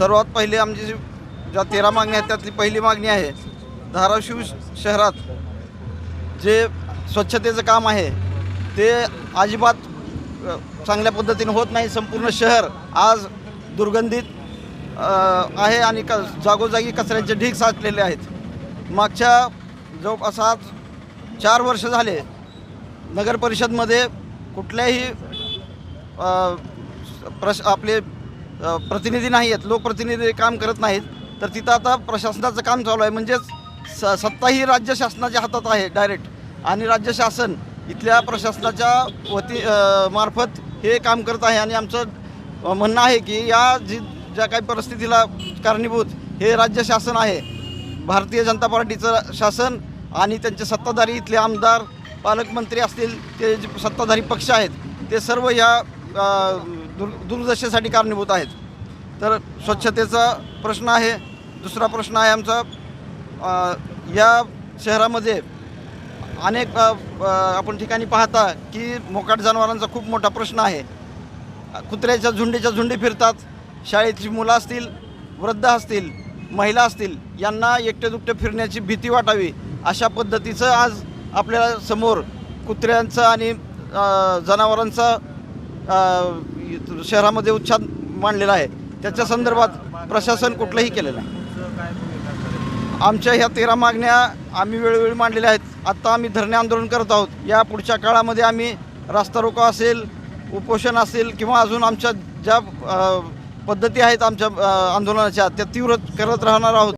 सर्वात पहिले आमची ज्या 13 मागण्या आहेत त्यातली पहिली मागणी आहे, धाराशिव शहरात जे स्वच्छतेचं काम आहे ते अजिबात चांगल्या पद्धतीने होत नाही। संपूर्ण शहर आज दुर्गंधित आहे आणि जागोजागी कचऱ्याचे ढीग साचलेले आहेत। मागच्या जवळपास 4 वर्ष झाले नगर परिषदमध्ये कुठल्याही आपले प्रतिनिधी नाही आहेत, लोकप्रतिनिधी काम करत नाहीत, तर तिथं आता प्रशासनाचं काम चालू आहे। म्हणजेच सत्ता ही राज्य शासनाच्या हातात आहे डायरेक्ट, आणि राज्य शासन इथल्या प्रशासनाच्या मार्फत हे काम करत आहे। आणि आमचं म्हणणं आहे की या ज्या काही परिस्थितीला कारणीभूत हे राज्य शासन आहे, भारतीय जनता पार्टीचं शासन आणि त्यांचे सत्ताधारी इथले आमदार, पालकमंत्री असतील, ते जे सत्ताधारी पक्ष आहेत ते सर्व या दुर्दशेसाठी कारणीभूत आहेत। तर स्वच्छतेचा प्रश्न आहे। दुसरा प्रश्न आहे आमचा, या शहरामध्ये अनेक आपण ठिकाणी पाहता की मोकाट जनावरांचा खूप मोठा प्रश्न आहे। कुत्र्याच्या झुंडी फिरतात। शाळेची मुलं असतील, वृद्ध असतील, महिला असतील, यांना एकटे दुकटे फिरण्याची भीती वाटावी अशा पद्धतीचं आज आपल्या समोर कुत्र्यांचं आणि जनावरांचा शहरामध्ये उच्छाद मांडलेला आहे। त्याच्या संदर्भात प्रशासन कुठलंही केलेलं नाही। आमच्या ह्या 13 मागण्या आम्ही वेळोवेळी मांडलेल्या आहेत। आत्ता आम्ही धरणे आंदोलन करत आहोत। या पुढच्या काळामध्ये आम्ही रास्ता रोको असेल, उपोषण असेल, किंवा अजून आमच्या ज्या पद्धती आहेत आमच्या आंदोलनाच्या त्या तीव्र करत राहणार आहोत।